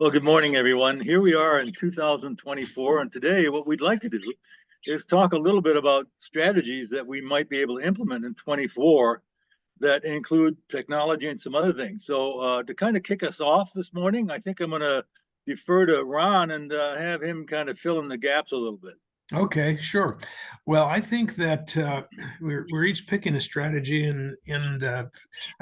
Well, good morning, everyone. Here we are in 2024, and today what we'd like to do is talk a little bit about strategies that we might be able to implement in 24 that include technology and some other things. So to kind of kick us off this morning, I think I'm going to defer to Ron and have him kind of fill in the gaps a little bit. Okay, sure. Well, I think that we're each picking a strategy, and I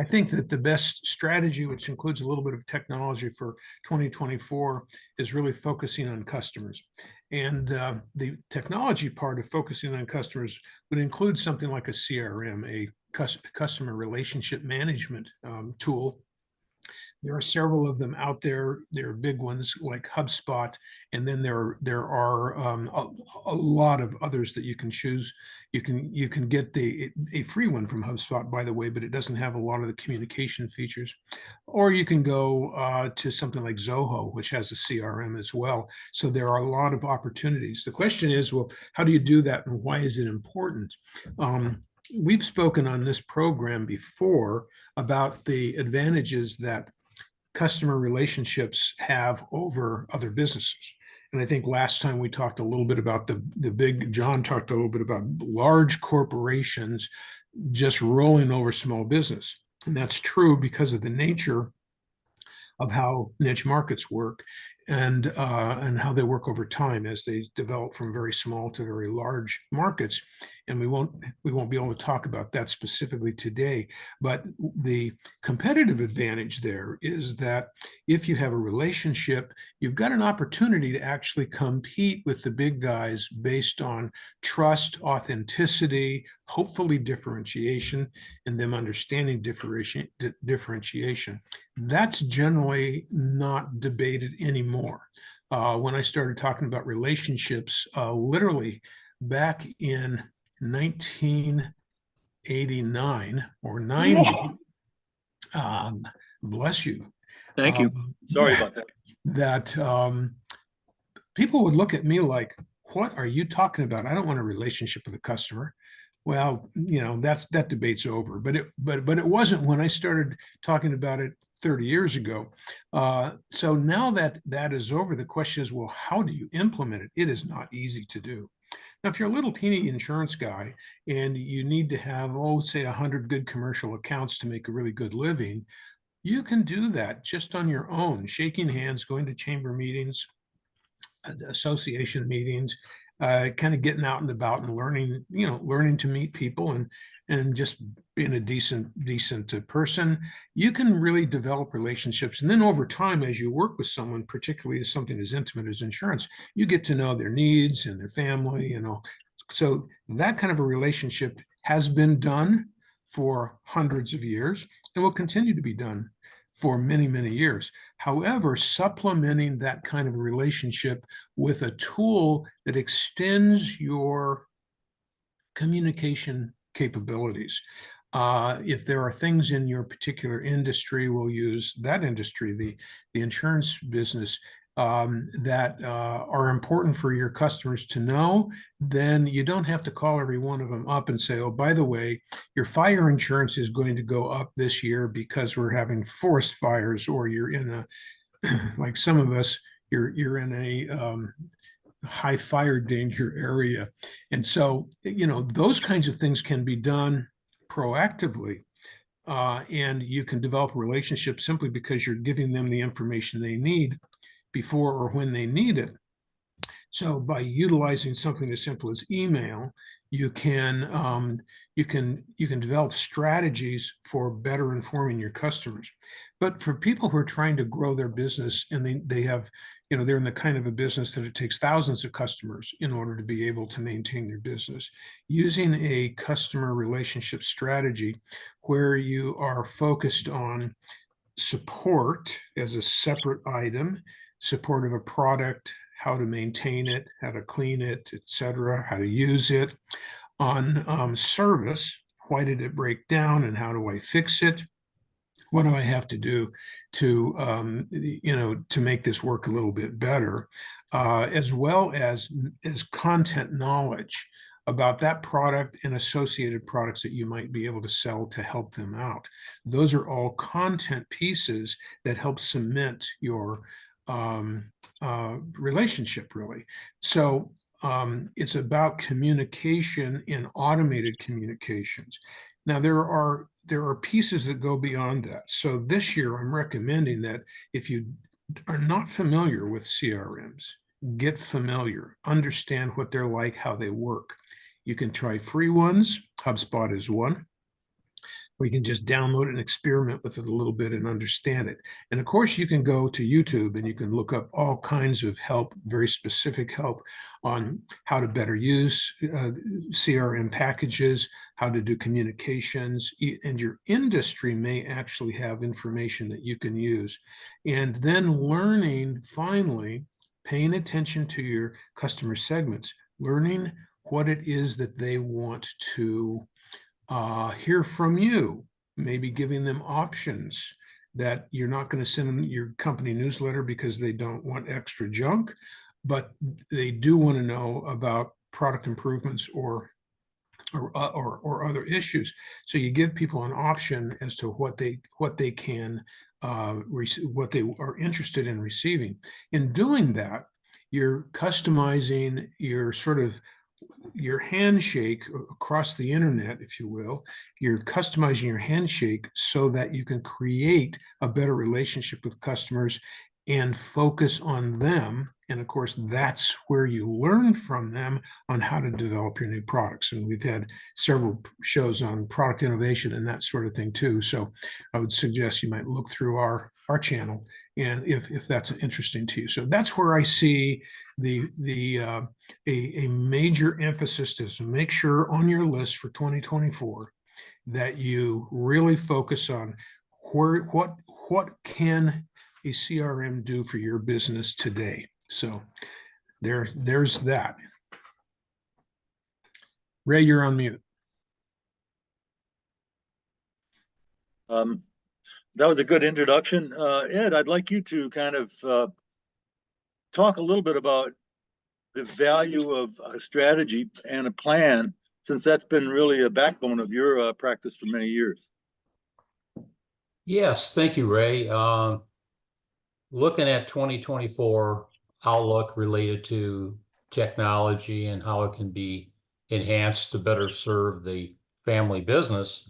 think that the best strategy, which includes a little bit of technology for 2024, is really focusing on customers. And the technology part of focusing on customers would include something like a CRM, a customer relationship management tool. There are several of them out there. There are big ones like HubSpot, and then there are a lot of others that you can choose. You can get a free one from HubSpot, by the way, but it doesn't have a lot of the communication features. Or you can go to something like Zoho, which has a CRM as well. So there are a lot of opportunities. The question is, well, how do you do that, and why is it important? We've spoken on this program before about the advantages that customer relationships have over other businesses. And I think last time we talked a little bit about John talked a little bit about large corporations just rolling over small business. And that's true because of the nature of how niche markets work and how they work over time as they develop from very small to very large markets. And we won't be able to talk about that specifically today. But the competitive advantage there is that if you have a relationship, you've got an opportunity to actually compete with the big guys based on trust, authenticity, hopefully differentiation, and them understanding differentiation. That's generally not debated anymore. When I started talking about relationships, literally back in 1989 or 90, bless you. Thank you. Sorry about that. That people would look at me like, what are you talking about? I don't want a relationship with a customer. Well, that debate's over. But it wasn't when I started talking about it 30 years ago. So now that is over, the question is, well, how do you implement it? It is not easy to do. Now, if you're a little teeny insurance guy and you need to have, say 100 good commercial accounts to make a really good living, you can do that just on your own, shaking hands, going to chamber meetings, association meetings, kind of getting out and about and learning to meet people and just being a decent person. You can really develop relationships. And then over time, as you work with someone, particularly as something as intimate as insurance, you get to know their needs and their family, So that kind of a relationship has been done for hundreds of years and will continue to be done for many, many years. However, supplementing that kind of a relationship with a tool that extends your communication capabilities. If there are things in your particular industry, we'll use that industry, the insurance business, that are important for your customers to know, then you don't have to call every one of them up and say, oh, by the way, your fire insurance is going to go up this year because we're having forest fires, or you're in a, like some of us, you're in a high fire danger area. And so, those kinds of things can be done proactively. And you can develop a relationship simply because you're giving them the information they need before or when they need it. So by utilizing something as simple as email, you can develop strategies for better informing your customers. But for people who are trying to grow their business and they have, they're in the kind of a business that it takes thousands of customers in order to be able to maintain their business, using a customer relationship strategy where you are focused on support as a separate item, support of a product, how to maintain it, how to clean it, etc., how to use it. On service, why did it break down and how do I fix it? What do I have to do to make this work a little bit better, as well as content knowledge about that product and associated products that you might be able to sell to help them out. Those are all content pieces that help cement your relationship, really. So it's about communication and automated communications. Now there are pieces that go beyond that. So this year I'm recommending that if you are not familiar with CRMs, get familiar, understand what they're like, how they work. You can try free ones. HubSpot is one. We can just download it and experiment with it a little bit and understand it. And of course, you can go to YouTube and you can look up all kinds of help, very specific help on how to better use CRM packages, how to do communications, and your industry may actually have information that you can use. And then learning, finally, paying attention to your customer segments, learning what it is that they want to hear from you, maybe giving them options that you're not going to send them your company newsletter because they don't want extra junk, but they do want to know about product improvements or other issues. So you give people an option as to what they can what they are interested in receiving. In doing that, you're customizing your sort of your handshake across the internet, if you will. You're customizing your handshake so that you can create a better relationship with customers and focus on them. And of course, that's where you learn from them on how to develop your new products. And we've had several shows on product innovation and that sort of thing too. So I would suggest you might look through our channel, and if that's interesting to you. So that's where I see a major emphasis is to make sure on your list for 2024 that you really focus on what can a CRM do for your business today. So there's that. Ray, you're on mute. That was a good introduction. Ed, I'd like you to kind of talk a little bit about the value of a strategy and a plan, since that's been really a backbone of your practice for many years. Yes, thank you, Ray. Looking at 2024 outlook related to technology and how it can be enhanced to better serve the family business,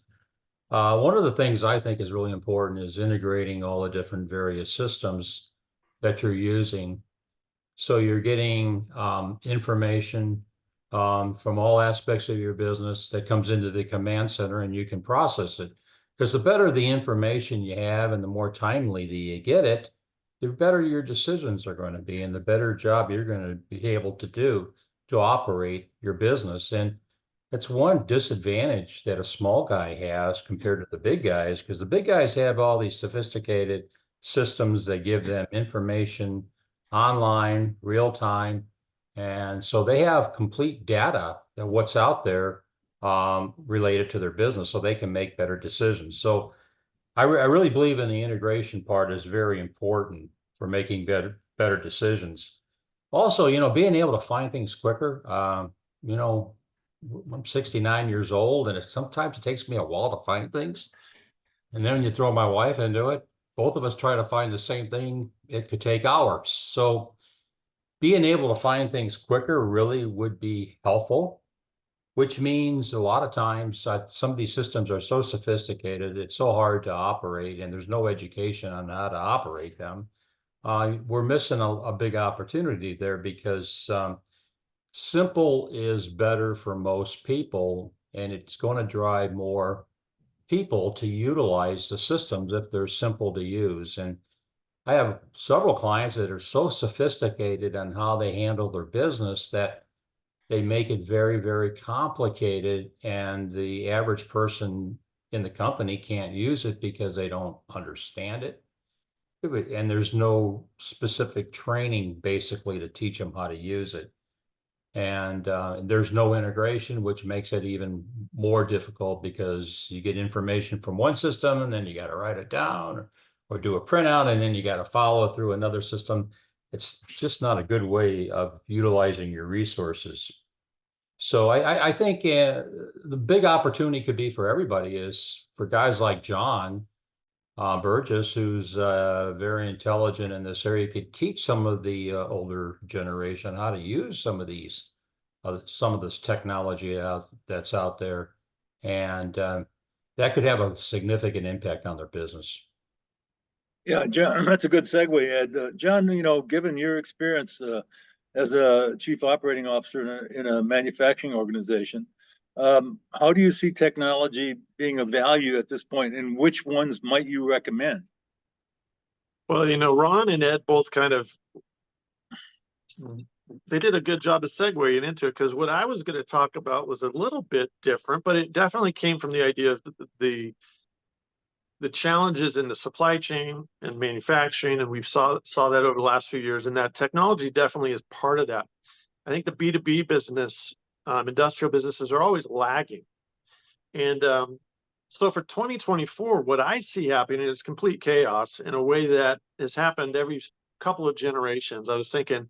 one of the things I think is really important is integrating all the different various systems that you're using. So you're getting information from all aspects of your business that comes into the command center, and you can process it. Because the better the information you have and the more timely that you get it, the better your decisions are going to be and the better job you're going to be able to do to operate your business. And that's one disadvantage that a small guy has compared to the big guys, because the big guys have all these sophisticated systems that give them information online, real time. And so they have complete data that what's out there related to their business, so they can make better decisions. So I really believe in the integration part is very important for making better decisions. Also, being able to find things quicker. I'm 69 years old, and sometimes it takes me a while to find things. And then when you throw my wife into it, both of us try to find the same thing. It could take hours. So being able to find things quicker really would be helpful, which means a lot of times some of these systems are so sophisticated, it's so hard to operate, and there's no education on how to operate them. We're missing a big opportunity there, because simple is better for most people, and it's going to drive more people to utilize the systems if they're simple to use. And I have several clients that are so sophisticated on how they handle their business that they make it very, very complicated, and the average person in the company can't use it because they don't understand it. And there's no specific training basically to teach them how to use it. And there's no integration, which makes it even more difficult, because you get information from one system and then you got to write it down or do a printout, and then you got to follow it through another system. It's just not a good way of utilizing your resources. So I think the big opportunity could be for everybody is for guys like John Burgess, who's very intelligent in this area, could teach some of the older generation how to use some of these, some of this technology that's out there, and that could have a significant impact on their business. Yeah, John, that's a good segue, Ed. John, given your experience as a chief operating officer in a manufacturing organization, how do you see technology being of value at this point, and which ones might you recommend? Well, Ron and Ed both they did a good job of segueing into it, because what I was going to talk about was a little bit different, but it definitely came from the idea of the challenges in the supply chain and manufacturing, and we've saw that over the last few years, and that technology definitely is part of that. I think the B2B business, industrial businesses are always lagging. And so for 2024, what I see happening is complete chaos in a way that has happened every couple of generations. I was thinking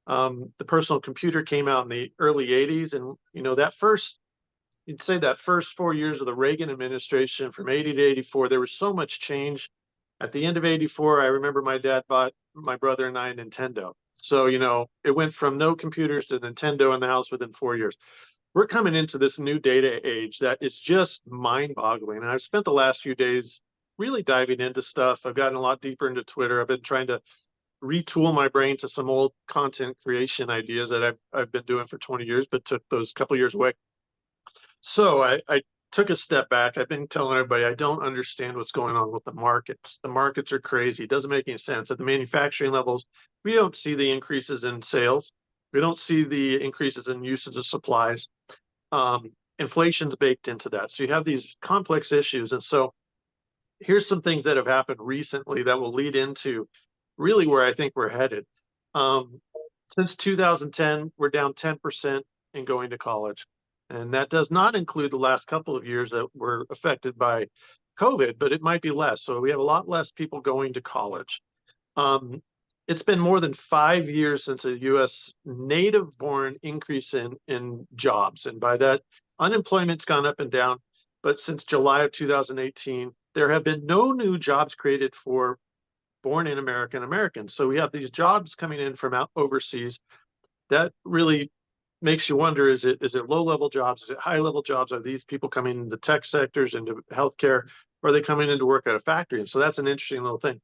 the personal computer came out in the early 80s, and you'd say that first 4 years of the Reagan administration, from 80 to 84, there was so much change. At the end of 84, I remember my dad bought my brother and I a Nintendo. So, it went from no computers to Nintendo in the house within 4 years. We're coming into this new data age that is just mind-boggling. And I've spent the last few days really diving into stuff. I've gotten a lot deeper into Twitter. I've been trying to retool my brain to some old content creation ideas that I've been doing for 20 years, but took those couple years away. So I took a step back. I've been telling everybody I don't understand what's going on with the markets. The markets are crazy. It doesn't make any sense. At the manufacturing levels, we don't see the increases in sales. We don't see the increases in usage of supplies. Inflation's baked into that. So you have these complex issues. And so here's some things that have happened recently that will lead into really where I think we're headed. Since 2010, we're down 10% in going to college. And that does not include the last couple of years that were affected by COVID, but it might be less. So we have a lot less people going to college. It's been more than 5 years since a U.S. native-born increase in jobs. And by that, unemployment's gone up and down. But since July of 2018, there have been no new jobs created for born in American Americans. So we have these jobs coming in from overseas. That really makes you wonder, is it low-level jobs? Is it high-level jobs? Are these people coming into tech sectors, into healthcare? Or are they coming in to work at a factory? And so that's an interesting little thing.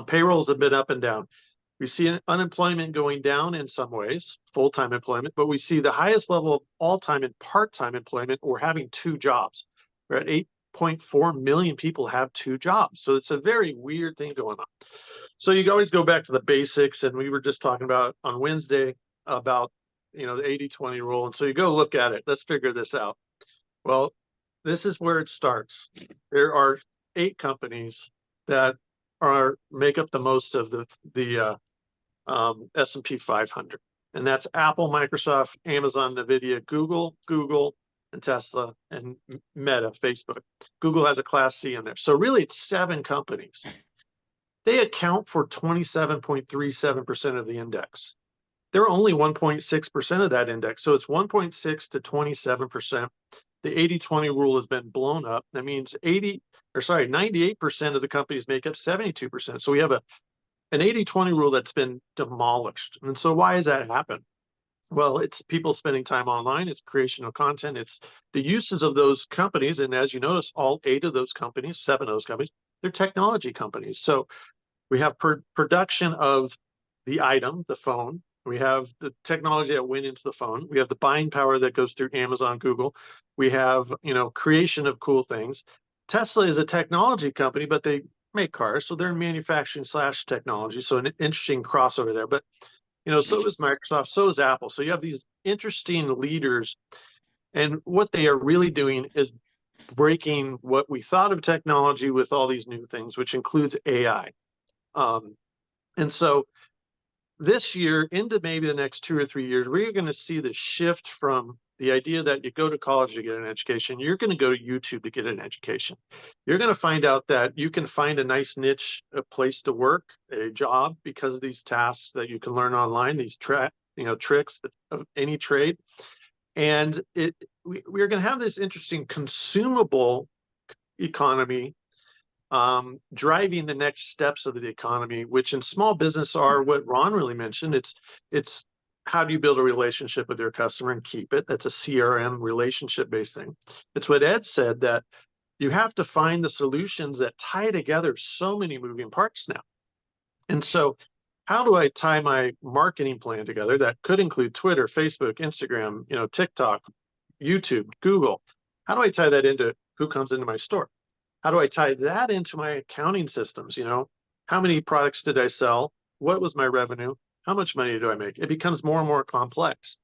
Payrolls have been up and down. We see unemployment going down in some ways, full-time employment, but we see the highest level of all-time and part-time employment. We're having 2 jobs. We're at 8.4 million people have 2 jobs. So it's a very weird thing going on. So you always go back to the basics, and we were just talking about on Wednesday about the 80-20 rule. And so you go look at it. Let's figure this out. Well, this is where it starts. There are 8 companies that make up the most of the S&P 500. And that's Apple, Microsoft, Amazon, NVIDIA, Google, and Tesla, and Meta, Facebook. Google has a Class C in there. So really it's 7 companies. They account for 27.37% of the index. They're only 1.6% of that index. So it's 1.6 to 27%. The 80-20 rule has been blown up. That means 98% of the companies make up 72%. So we have an 80-20 rule that's been demolished. And so why has that happened? Well, it's people spending time online. It's creation of content. It's the uses of those companies. And as you notice, all 8 of those companies, 7 of those companies, they're technology companies. So we have production of the item, the phone. We have the technology that went into the phone. We have the buying power that goes through Amazon, Google. We have, creation of cool things. Tesla is a technology company, but they make cars. So they're manufacturing / technology. So an interesting crossover there. But, so is Microsoft, so is Apple. So you have these interesting leaders. And what they are really doing is breaking what we thought of technology with all these new things, which includes AI. And so this year into maybe the next 2 or 3 years, we're going to see the shift from the idea that you go to college to get an education. You're going to go to YouTube to get an education. You're going to find out that you can find a nice niche, a place to work, a job, because of these tasks that you can learn online, these tricks of any trade. And we're going to have this interesting consumable economy driving the next steps of the economy, which in small business are what Ron really mentioned. It's how do you build a relationship with your customer and keep it? That's a CRM relationship-based thing. It's what Ed said, that you have to find the solutions that tie together so many moving parts now. And so how do I tie my marketing plan together that could include Twitter, Facebook, Instagram, TikTok, YouTube, Google? How do I tie that into who comes into my store? How do I tie that into my accounting systems? How many products did I sell? What was my revenue? How much money do I make? It becomes more and more complex.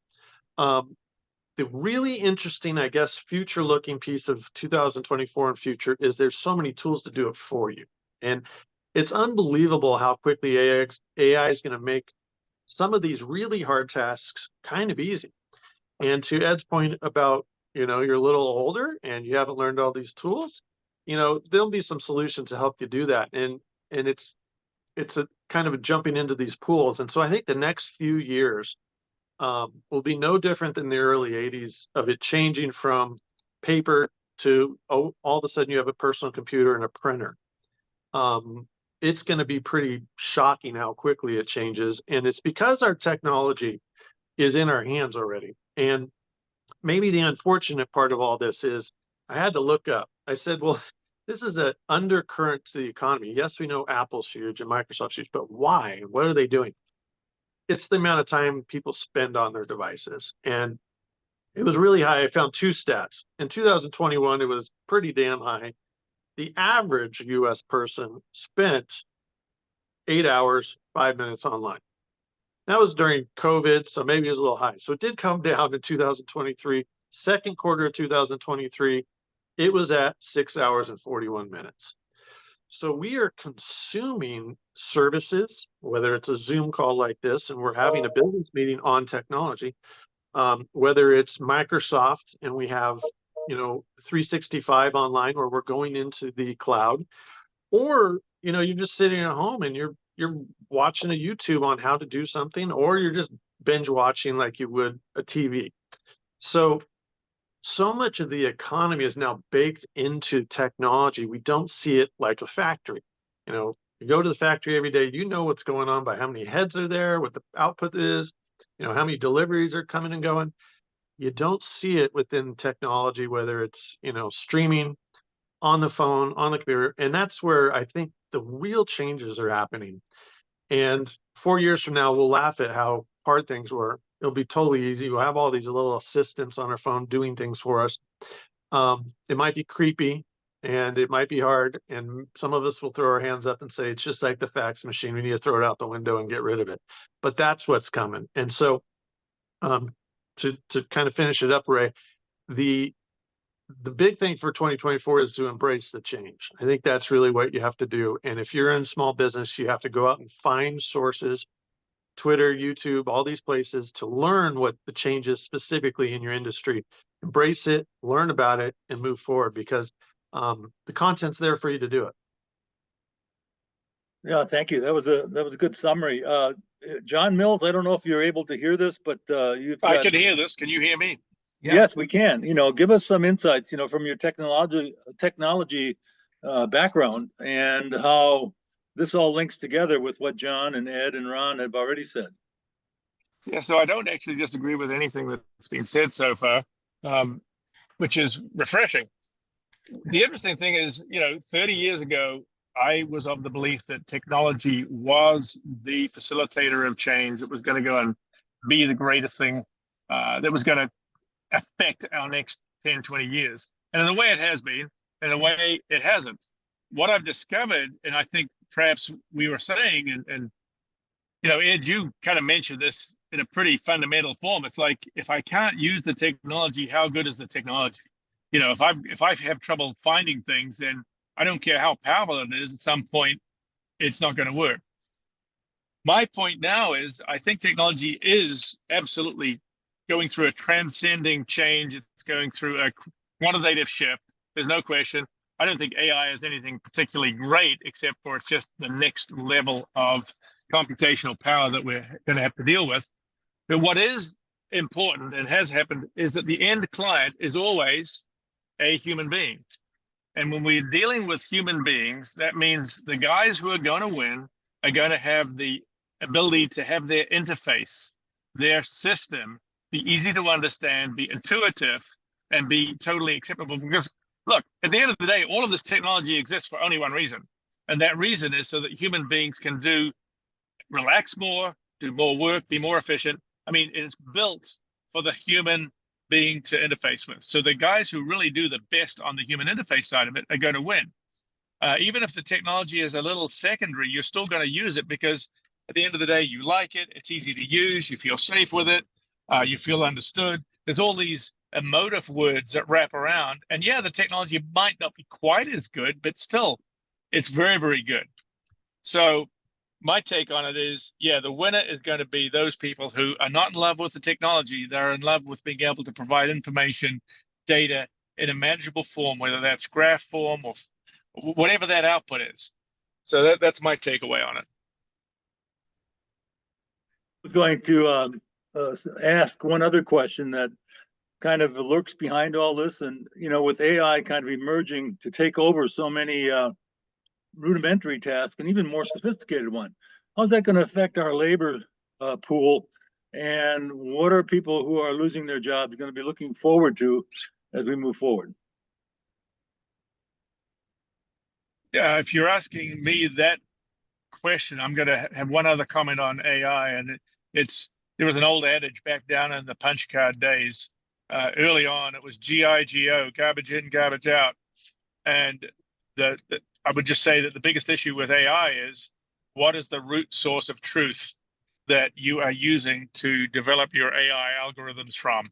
The really interesting, I guess, future looking piece of 2024 and future is there's so many tools to do it for you. And it's unbelievable how quickly AI is going to make some of these really hard tasks kind of easy. And to Ed's point about, you're a little older and you haven't learned all these tools, there'll be some solutions to help you do that. And it's a kind of a jumping into these pools. And so I think the next few years will be no different than the early 80s of it changing from paper to, all of a sudden you have a personal computer and a printer. It's going to be pretty shocking how quickly it changes. And it's because our technology is in our hands already. And maybe the unfortunate part of all this is I had to look up. I said, well, this is an undercurrent to the economy. Yes, we know Apple's huge and Microsoft's huge, but why? What are they doing? It's the amount of time people spend on their devices. And it was really high. I found two stats. In 2021, it was pretty damn high. The average US person spent 8 hours, 5 minutes online. That was during COVID, so maybe it was a little high. So it did come down in 2023. Second quarter of 2023, it was at 6 hours and 41 minutes. So we are consuming services, whether it's a Zoom call like this, and we're having a business meeting on technology, whether it's Microsoft and we have 365 online, or we're going into the cloud, or you're just sitting at home and you're watching a YouTube on how to do something, or you're just binge watching like you would a TV. So much of the economy is now baked into technology. We don't see it like a factory. You go to the factory every day, what's going on by how many heads are there, what the output is, how many deliveries are coming and going. You don't see it within technology, whether it's, streaming on the phone, on the computer. And that's where I think the real changes are happening. And 4 years from now, we'll laugh at how hard things were. It'll be totally easy. We'll have all these little assistants on our phone doing things for us. It might be creepy and it might be hard. And some of us will throw our hands up and say, it's just like the fax machine. We need to throw it out the window and get rid of it. But that's what's coming. And so to kind of finish it up, Ray, the big thing for 2024 is to embrace the change. I think that's really what you have to do. And if you're in small business, you have to go out and find sources, Twitter, YouTube, all these places, to learn what the change is specifically in your industry. Embrace it, learn about it, and move forward, because the content's there for you to do it. Yeah, thank you. That was a good summary. John Mills, I don't know if you're able to hear this, but I can hear this. Can you hear me? Yeah. Yes, we can. Give us some insights, from your technology background, and how this all links together with what John and Ed and Ron have already said. Yeah, so I don't actually disagree with anything that's been said so far, which is refreshing. The interesting thing is, 30 years ago, I was of the belief that technology was the facilitator of change. It was going to go and be the greatest thing that was going to affect our next 10, 20 years. And in a way it has been, in a way it hasn't. What I've discovered, and I think perhaps we were saying, and Ed, you kind of mentioned this in a pretty fundamental form. It's like, if I can't use the technology, how good is the technology? If I have trouble finding things, then I don't care how powerful it is, at some point it's not going to work. My point now is, I think technology is absolutely going through a transcending change. It's going through a quantitative shift. There's no question. I don't think AI is anything particularly great, except for it's just the next level of computational power that we're going to have to deal with. But what is important and has happened is that the end client is always a human being. And when we're dealing with human beings, that means the guys who are going to win are going to have the ability to have their interface, their system be easy to understand, be intuitive, and be totally acceptable. Because look, at the end of the day, all of this technology exists for only one reason. And that reason is so that human beings can relax more, do more work, be more efficient. I mean, it's built for the human being to interface with. So the guys who really do the best on the human interface side of it are going to win. Even if the technology is a little secondary, you're still going to use it because at the end of the day, you like it, it's easy to use, you feel safe with it, you feel understood. There's all these emotive words that wrap around. And yeah, the technology might not be quite as good, but still, it's very, very good. So my take on it is, yeah, the winner is going to be those people who are not in love with the technology. They're in love with being able to provide information, data in a manageable form, whether that's graph form or whatever that output is. So that's my takeaway on it. I was going to ask one other question that kind of lurks behind all this. And, you know, with AI kind of emerging to take over so many rudimentary tasks and even more sophisticated one, how's that going to affect our labor pool? And what are people who are losing their jobs going to be looking forward to as we move forward? Yeah, if you're asking me that question, I'm going to have one other comment on AI, and there was an old adage back down in the punch card days. Early on, it was GIGO, garbage in, garbage out, and I would just say that the biggest issue with AI is what is the root source of truth that you are using to develop your AI algorithms from,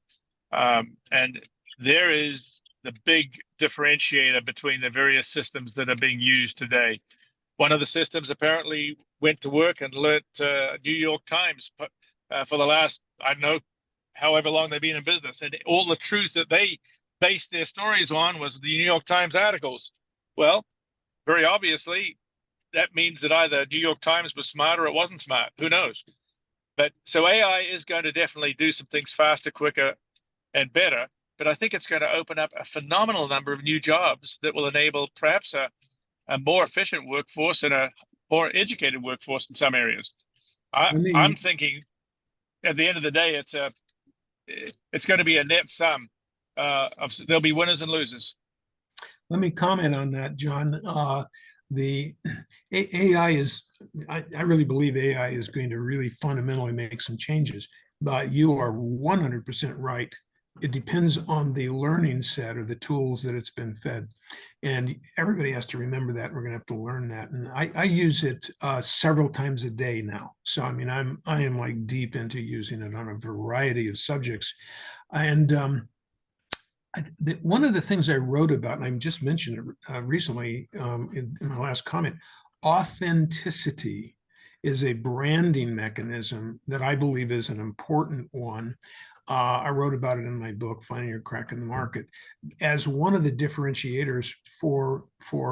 and there is the big differentiator between the various systems that are being used today. One of the systems apparently went to work and learnt New York Times for the last, I don't know, however long they've been in business. And all the truth that they based their stories on was the New York Times articles. Well, very obviously, that means that either New York Times was smart or it wasn't smart. Who knows? But so AI is going to definitely do some things faster, quicker, and better. But I think it's going to open up a phenomenal number of new jobs that will enable perhaps a more efficient workforce and a more educated workforce in some areas. I'm thinking at the end of the day, it's going to be a net sum. There'll be winners and losers. Let me comment on that, John. The AI is, I really believe AI is going to really fundamentally make some changes, but you are 100% right. It depends on the learning set or the tools that it's been fed. And everybody has to remember that. We're going to have to learn that. And I use it several times a day now. So, I mean, I am like deep into using it on a variety of subjects. And one of the things I wrote about, and I just mentioned it recently in my last comment, authenticity is a branding mechanism that I believe is an important one. I wrote about it in my book, Finding Your Crack in the Market, as one of the differentiators for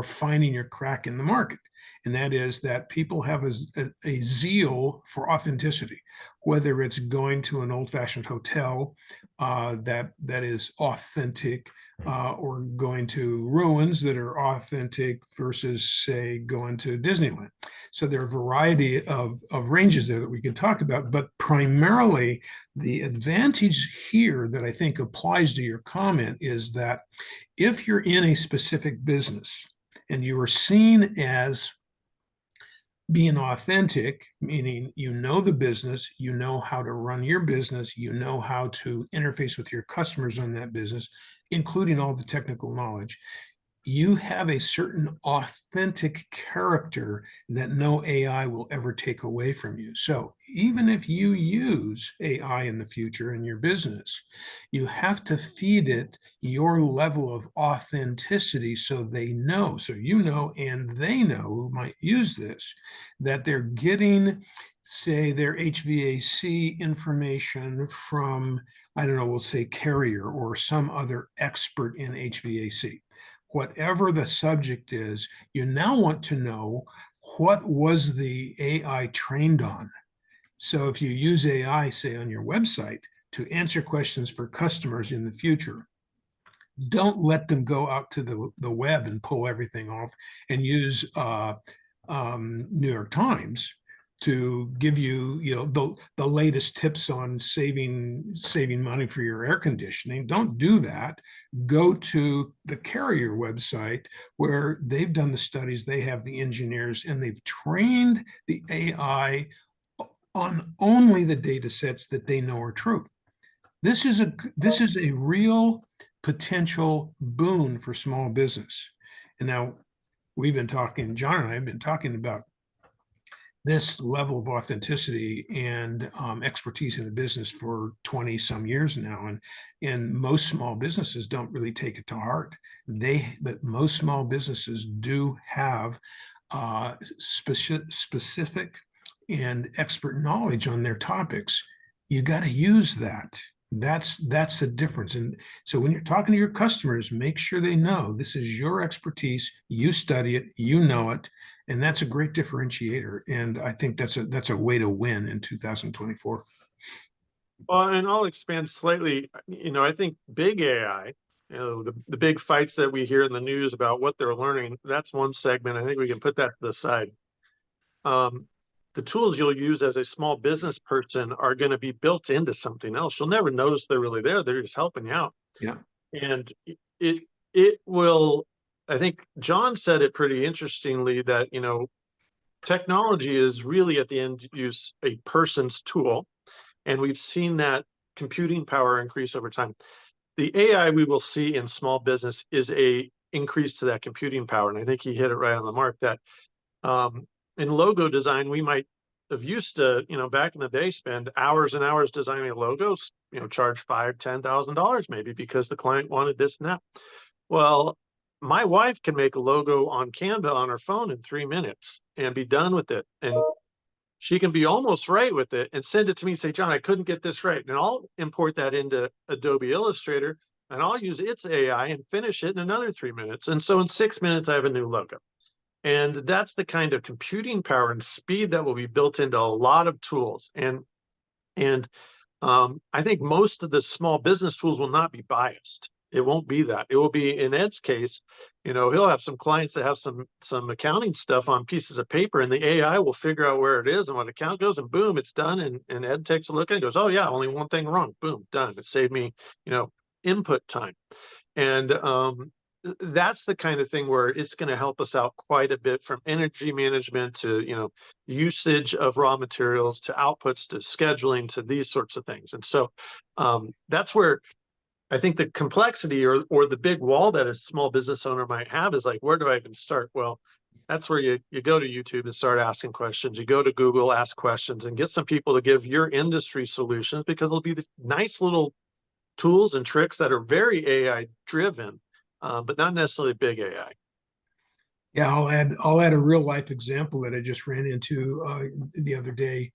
finding your crack in the market. And that is that people have a zeal for authenticity, whether it's going to an old-fashioned hotel that is authentic, or going to ruins that are authentic versus, say, going to Disneyland. So there are a variety of ranges there that we can talk about, but primarily the advantage here that I think applies to your comment is that if you're in a specific business and you are seen as being authentic, meaning you know the business, you know how to run your business, you know how to interface with your customers on that business, including all the technical knowledge, you have a certain authentic character that no AI will ever take away from you. So even if you use AI in the future in your business, you have to feed it your level of authenticity so they know, so you know, and they know who might use this, that they're getting, say, their HVAC information from, I don't know, we'll say Carrier or some other expert in HVAC. Whatever the subject is, you now want to know what was the AI trained on. So if you use AI, say, on your website to answer questions for customers in the future, Don't let them go out to the web and pull everything off and use New York Times to give you, the latest tips on saving money for your air conditioning. Don't do that. Go to the carrier website where they've done the studies, they have the engineers, and they've trained the AI on only the data sets that they know are true. This is a real potential boon for small business. And now we've been talking, John and I have been talking about this level of authenticity and expertise in the business for 20 some years now. And most small businesses don't really take it to heart. But most small businesses do have specific and expert knowledge on their topics. You got to use that. That's a difference. And so when you're talking to your customers, make sure they know this is your expertise. You study it, you know it, and that's a great differentiator. And I think that's a way to win in 2024. Well, and I'll expand slightly. I think big AI, the big fights that we hear in the news about what they're learning, that's one segment. I think we can put that to the side. The tools you'll use as a small business person are going to be built into something else. You'll never notice they're really there. They're just helping you out. Yeah. And it will, I think John said it pretty interestingly that, technology is really at the end use a person's tool. And we've seen that computing power increase over time. The AI we will see in small business is a increase to that computing power. And I think he hit it right on the mark that, in logo design, we might have used to, back in the day, spend hours and hours designing logos, charge $5,000-$10,000 maybe because the client wanted this and that. Well, my wife can make a logo on Canva on her phone in 3 minutes and be done with it. And she can be almost right with it and send it to me and say, John, I couldn't get this right. And I'll import that into Adobe Illustrator and I'll use its AI and finish it in another 3 minutes. And so in 6 minutes, I have a new logo. And that's the kind of computing power and speed that will be built into a lot of tools. And I think most of the small business tools will not be biased. It won't be that. It will be, in Ed's case, he'll have some clients that have some accounting stuff on pieces of paper, and the AI will figure out where it is and what account goes, and boom, it's done. And Ed takes a look at it and goes, oh yeah, only one thing wrong. Boom, done. It saved me, input time. And that's the kind of thing where it's going to help us out quite a bit, from energy management to, usage of raw materials to outputs to scheduling to these sorts of things. And so that's where I think the complexity or the big wall that a small business owner might have is like, where do I even start? Well, that's where you go to YouTube and start asking questions. You go to Google, ask questions, and get some people to give your industry solutions, because it'll be the nice little tools and tricks that are very AI driven, but not necessarily big AI. Yeah, I'll add a real life example that I just ran into the other day.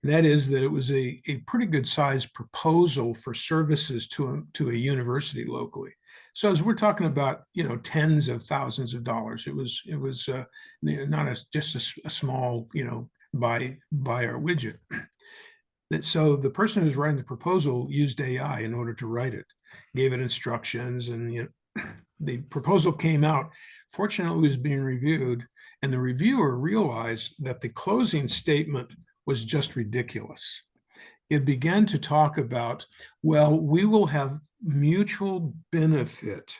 And that is that it was a pretty good sized proposal for services to a university locally. So as we're talking about, tens of thousands of dollars, it was not just a small, buy our widget. So the person who's writing the proposal used AI in order to write it, gave it instructions, and the proposal came out. Fortunately, it was being reviewed, and the reviewer realized that the closing statement was just ridiculous. It began to talk about, well, we will have mutual benefit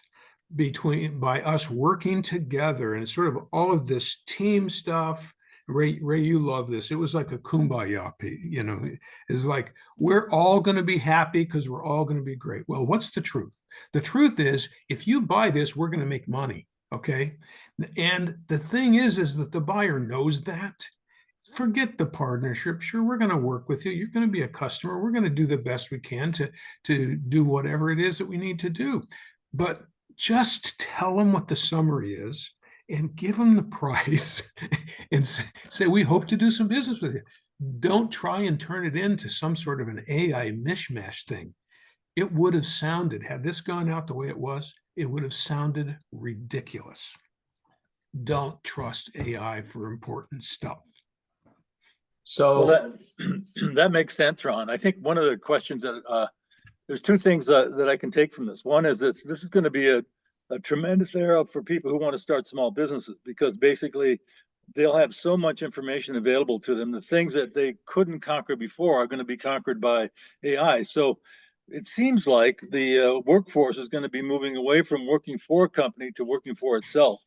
by us working together, and sort of all of this team stuff. Ray, you love this. It was like a kumbaya, it's like, we're all going to be happy because we're all going to be great. Well, what's the truth? The truth is, if you buy this, we're going to make money. Okay. And the thing is that the buyer knows that. Forget the partnership. Sure, we're going to work with you. You're going to be a customer. We're going to do the best we can to do whatever it is that we need to do. But just tell them what the summary is and give them the price and say, we hope to do some business with you. Don't try and turn it into some sort of an AI mishmash thing. It would have sounded, had this gone out the way it was, it would have sounded ridiculous. Don't trust AI for important stuff. So Well, that makes sense, Ron. I think one of the questions that there's two things that I can take from this. One is this is going to be a tremendous era for people who want to start small businesses, because basically they'll have so much information available to them. The things that they couldn't conquer before are going to be conquered by AI. So it seems like the workforce is going to be moving away from working for a company to working for itself,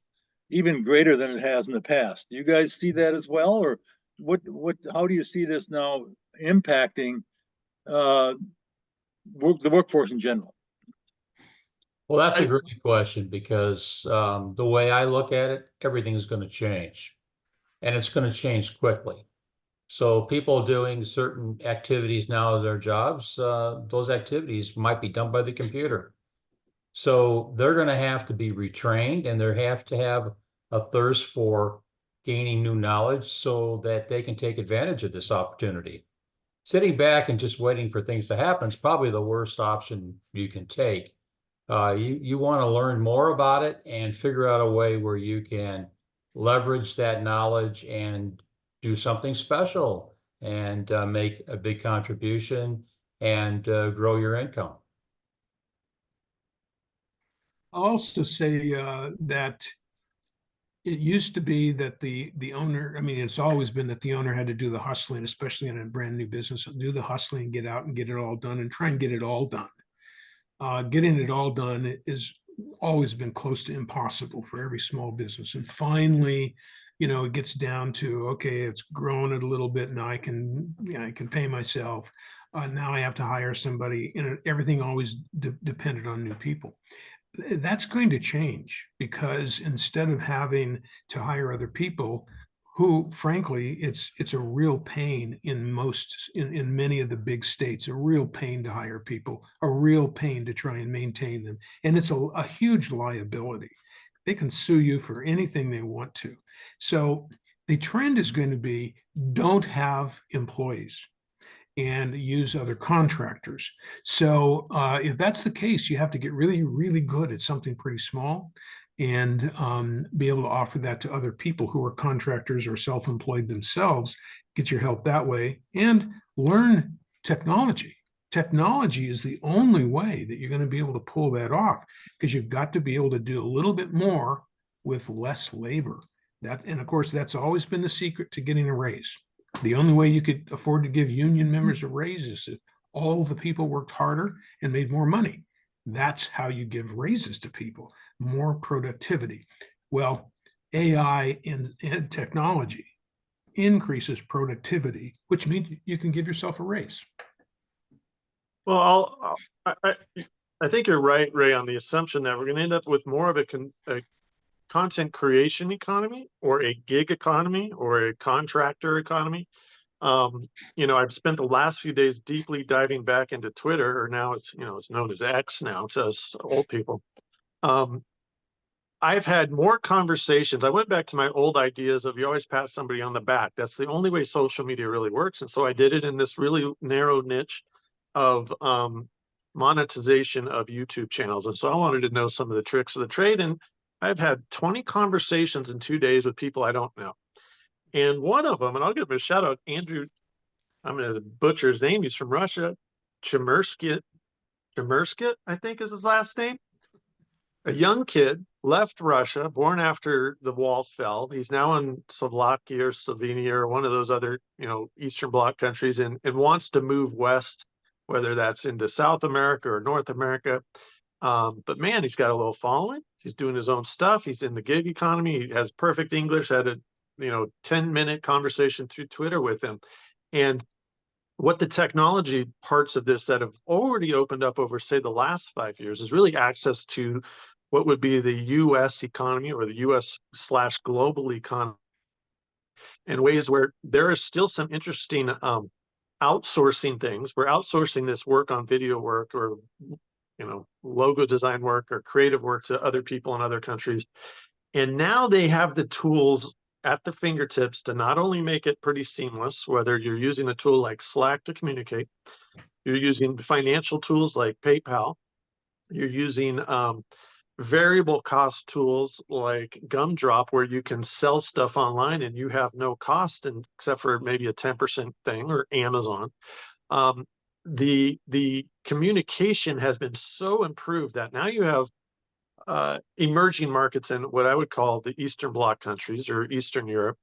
even greater than it has in the past. Do you guys see that as well, or how do you see this now impacting the workforce in general? Well, that's a great question, because the way I look at it, everything is going to change, and it's going to change quickly. So people doing certain activities now of their jobs, those activities might be done by the computer. So they're going to have to be retrained, and they have to have a thirst for gaining new knowledge so that they can take advantage of this opportunity. Sitting back and just waiting for things to happen is probably the worst option you can take. You want to learn more about it and figure out a way where you can leverage that knowledge and do something special and make a big contribution and grow your income. I'll also say that it used to be that the owner, I mean, it's always been that the owner had to do the hustling, especially in a brand new business, do the hustling, get out and get it all done and try and get it all done. Getting it all done is always been close to impossible for every small business. And finally, it gets down to, okay, it's grown it a little bit. Now I can pay myself. Now I have to hire somebody, and everything always depended on new people. That's going to change, because instead of having to hire other people, who frankly, it's a real pain in many of the big states, a real pain to hire people, a real pain to try and maintain them. And it's a huge liability. They can sue you for anything they want to. So the trend is going to be, don't have employees and use other contractors. So if that's the case, you have to get really, really good at something pretty small, and be able to offer that to other people who are contractors or self-employed themselves, get your help that way, and learn technology. Technology is the only way that you're going to be able to pull that off, because you've got to be able to do a little bit more with less labor. And of course, that's always been the secret to getting a raise. The only way you could afford to give union members a raise is if all the people worked harder and made more money. That's how you give raises to people, more productivity. Well, AI and technology increases productivity, which means you can give yourself a raise. Well, I think you're right, Ray, on the assumption that we're going to end up with more of a content creation economy, or a gig economy, or a contractor economy. I've spent the last few days deeply diving back into Twitter, or now it's known as X now to us old people. I've had more conversations. I went back to my old ideas of, you always pat somebody on the back. That's the only way social media really works. And so I did it in this really narrow niche of monetization of YouTube channels. And so I wanted to know some of the tricks of the trade. And I've had 20 conversations in 2 days with people I don't know. And one of them, and I'll give him a shout out, Andrew, I'm going to butcher his name. He's from Russia. Chemerskit, I think is his last name. A young kid, left Russia, born after the wall fell. He's now in Slovakia or Slovenia or one of those other, Eastern Bloc countries, and wants to move west, whether that's into South America or North America. But man, he's got a little following. He's doing his own stuff. He's in the gig economy. He has perfect English. I had a 10-minute conversation through Twitter with him. And what the technology parts of this that have already opened up over, say, the last 5 years is really access to what would be the U.S. economy, or the U.S./global economy, in ways where there is still some interesting outsourcing things. We're outsourcing this work on video work, or logo design work, or creative work to other people in other countries. And now they have the tools at the fingertips to not only make it pretty seamless, whether you're using a tool like Slack to communicate, you're using financial tools like PayPal, you're using variable cost tools like Gumdrop, where you can sell stuff online and you have no cost, except for maybe a 10% thing, or Amazon. The communication has been so improved that now you have emerging markets in what I would call the Eastern Bloc countries or Eastern Europe,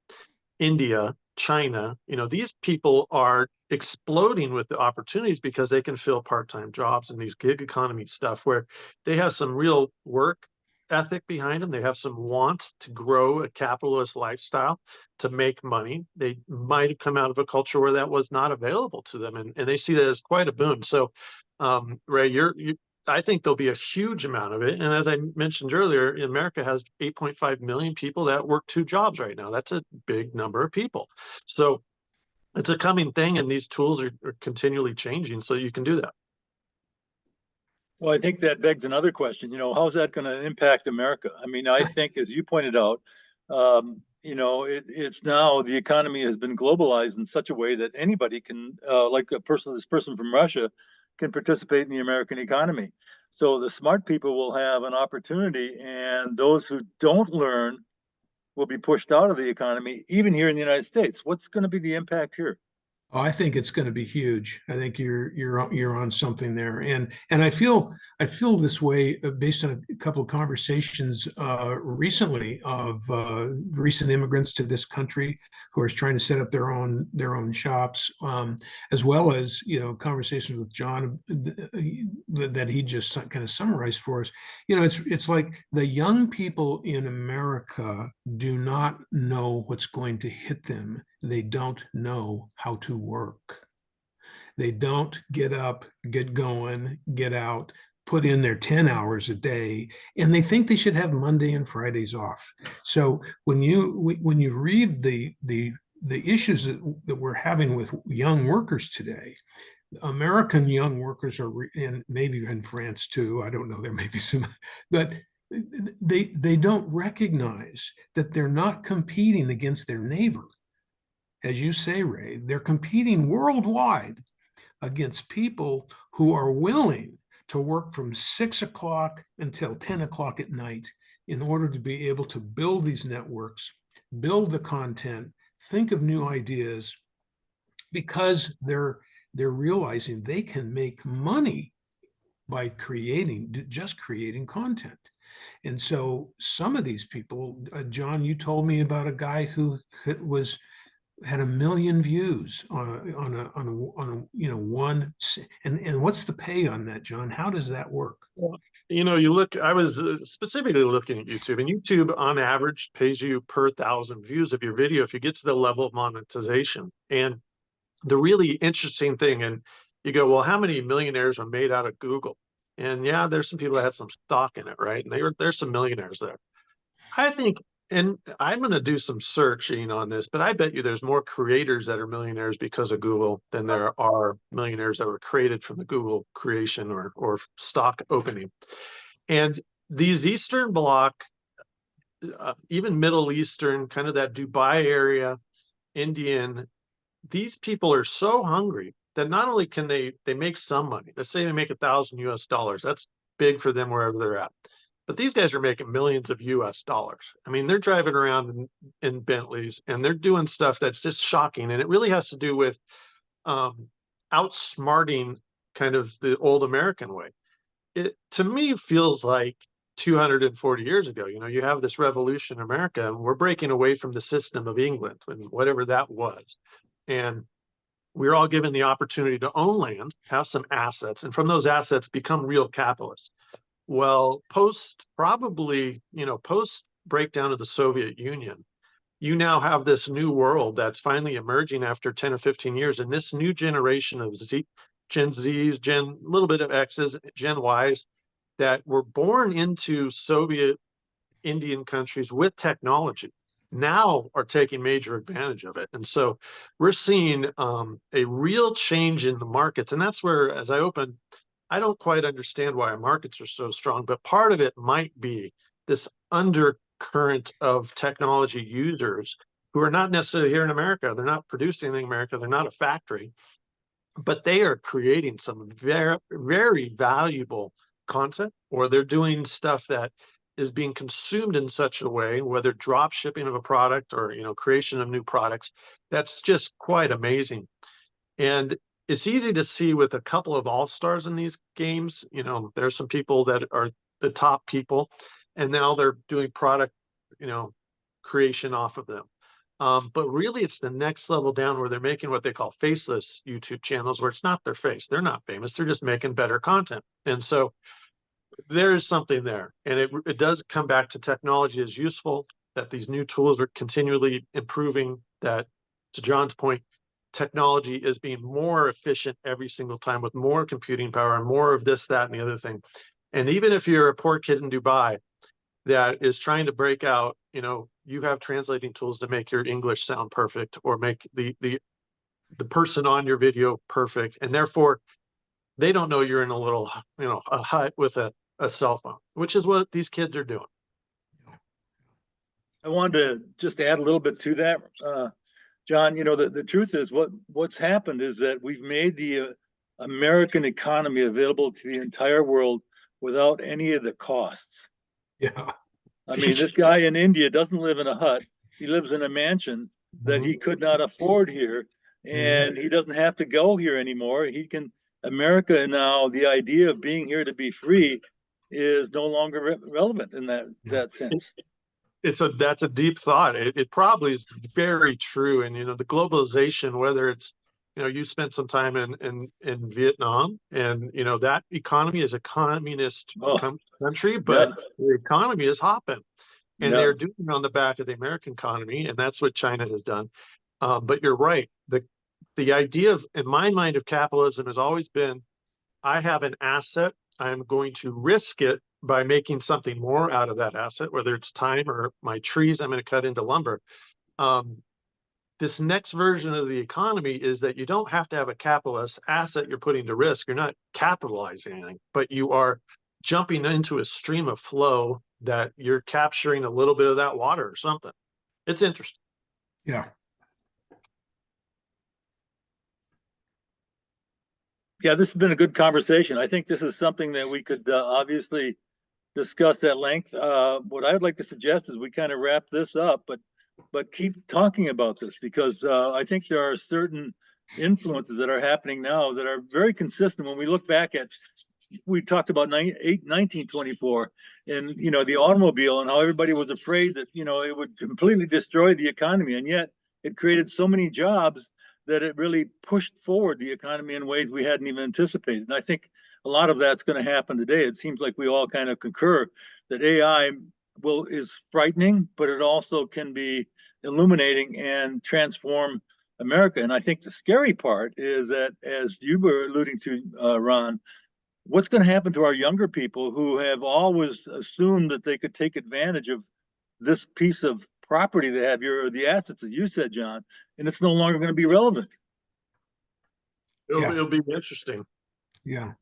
India, China. These people are exploding with the opportunities because they can fill part-time jobs in these gig economy stuff where they have some real work ethic behind them. They have some want to grow a capitalist lifestyle to make money. They might have come out of a culture where that was not available to them, and they see that as quite a boon. So, Ray, I think there'll be a huge amount of it. And as I mentioned earlier, America has 8.5 million people that work 2 jobs right now. That's a big number of people. So it's a coming thing, and these tools are continually changing, so you can do that. Well, I think that begs another question. How's that going to impact America? I mean, I think, as you pointed out, it's now the economy has been globalized in such a way that anybody can, like this person from Russia, can participate in the American economy. So the smart people will have an opportunity, and those who don't learn will be pushed out of the economy, even here in the United States. What's going to be the impact here? Oh, I think it's going to be huge. I think you're on something there, and I feel this way based on a couple of conversations recently of recent immigrants to this country who are trying to set up their own shops, as well as conversations with John that he just kind of summarized for us. It's like the young people in America do not know what's going to hit them. They don't know how to work. They don't get up, get going, get out, put in their 10 hours a day, and they think they should have Monday and Fridays off. So when you read the issues that we're having with young workers today, American young workers are, and maybe in France too, I don't know, there may be some, but they don't recognize that they're not competing against their neighbor. As you say, Ray, they're competing worldwide against people who are willing to work from 6 o'clock until 10 o'clock at night in order to be able to build these networks, build the content, think of new ideas, because they're realizing they can make money by just creating content. And so some of these people, John, you told me about a guy who had 1 million views on a one, and what's the pay on that, John? How does that work? Well, I was specifically looking at YouTube, and YouTube on average pays you per 1,000 views of your video if you get to the level of monetization. And the really interesting thing, and you go, well, how many millionaires are made out of Google? And yeah, there's some people that had some stock in it, right? And there's some millionaires there. I think, and I'm going to do some searching on this, but I bet you there's more creators that are millionaires because of Google than there are millionaires that were created from the Google creation or stock opening. And these Eastern Bloc, even Middle Eastern, kind of that Dubai area, Indian, these people are so hungry that not only can they make some money. Let's say they make $1,000 US. That's big for them wherever they're at. But these guys are making millions of US dollars. I mean, they're driving around in Bentleys, and they're doing stuff that's just shocking. And it really has to do with outsmarting kind of the old American way. It, to me, feels like 240 years ago. You have this revolution in America, and we're breaking away from the system of England and whatever that was. And we're all given the opportunity to own land, have some assets, and from those assets become real capitalists. Well, post breakdown of the Soviet Union, you now have this new world that's finally emerging after 10 or 15 years. And this new generation of Gen Zs, a little bit of Xs, Gen Ys, that were born into Soviet Indian countries with technology, now are taking major advantage of it. And so we're seeing a real change in the markets. And that's where, as I open, I don't quite understand why our markets are so strong, but part of it might be this undercurrent of technology users who are not necessarily here in America. They're not producing anything in America. They're not a factory, but they are creating some very, very valuable content, or they're doing stuff that is being consumed in such a way, whether drop shipping of a product or creation of new products, that's just quite amazing. And it's easy to see with a couple of all-stars in these games. You know, there's some people that are the top people, and now they're doing product, you know, creation off of them. But really, it's the next level down where they're making what they call faceless YouTube channels, where it's not their face. They're not famous. They're just making better content. And so there is something there. And it does come back to technology is useful, that these new tools are continually improving, that, to John's point, technology is being more efficient every single time with more computing power and more of this, that, and the other thing. And even if you're a poor kid in Dubai that is trying to break out, you know, you have translating tools to make your English sound perfect, or make the person on your video perfect. And therefore, they don't know you're in a little, you know, a hut with a cell phone, which is what these kids are doing. I wanted to just add a little bit to that, John. You know, the truth is what's happened is that we've made the American economy available to the entire world without any of the costs. Yeah. I mean, this guy in India doesn't live in a hut. He lives in a mansion that he could not afford here, and he doesn't have to go here anymore. He can, America now, the idea of being here to be free is no longer relevant in that sense. That's a deep thought. It probably is very true. And, you know, the globalization, whether it's, you know, you spent some time in Vietnam, and, you know, that economy is a communist country, but the economy is hopping, and they're doing it on the back of the American economy. And that's what China has done. But you're right. The idea of, in my mind, of capitalism has always been, I have an asset, I'm going to risk it by making something more out of that asset, whether it's time or my trees I'm going to cut into lumber. This next version of the economy is that you don't have to have a capitalist asset you're putting to risk. You're not capitalizing anything, but you are jumping into a stream of flow that you're capturing a little bit of that water or something. It's interesting. Yeah. Yeah, this has been a good conversation. I think this is something that we could obviously discuss at length. What I would like to suggest is we kind of wrap this up, but keep talking about this, because I think there are certain influences that are happening now that are very consistent. When we look back at, we talked about 1924 and, you know, the automobile, and how everybody was afraid that, you know, it would completely destroy the economy, and yet it created so many jobs that it really pushed forward the economy in ways we hadn't even anticipated. And I think a lot of that's going to happen today. It seems like we all kind of concur that AI is frightening, but it also can be illuminating and transform America. And I think the scary part is that, as you were alluding to, Ron, what's going to happen to our younger people who have always assumed that they could take advantage of this piece of property they have, the assets, as you said, John, and it's no longer going to be relevant. It'll be interesting. Yeah.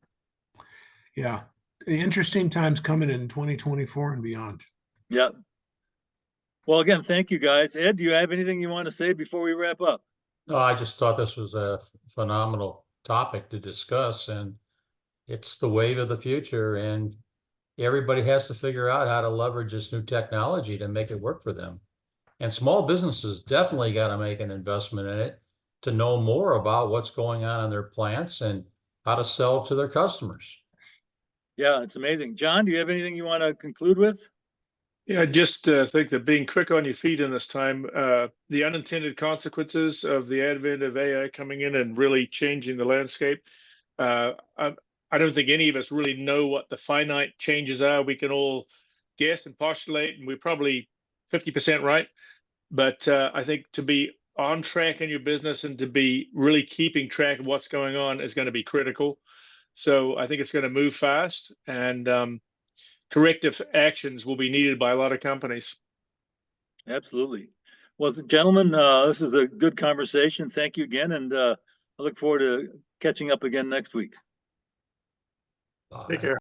Yeah. Interesting times coming in 2024 and beyond. Yeah. Well, again, thank you, guys. Ed, do you have anything you want to say before we wrap up? No, I just thought this was a phenomenal topic to discuss, and it's the wave of the future, and everybody has to figure out how to leverage this new technology to make it work for them. And small businesses definitely got to make an investment in it to know more about what's going on in their plants and how to sell to their customers. Yeah, it's amazing. John, do you have anything you want to conclude with? Yeah, I just think that being quick on your feet in this time, the unintended consequences of the advent of AI coming in and really changing the landscape. I don't think any of us really know what the finite changes are. We can all guess and postulate, and we're probably 50% right. But I think to be on track in your business and to be really keeping track of what's going on is going to be critical. So I think it's going to move fast, and corrective actions will be needed by a lot of companies. Absolutely. Well, gentlemen, this was a good conversation. Thank you again, and I look forward to catching up again next week. Take care.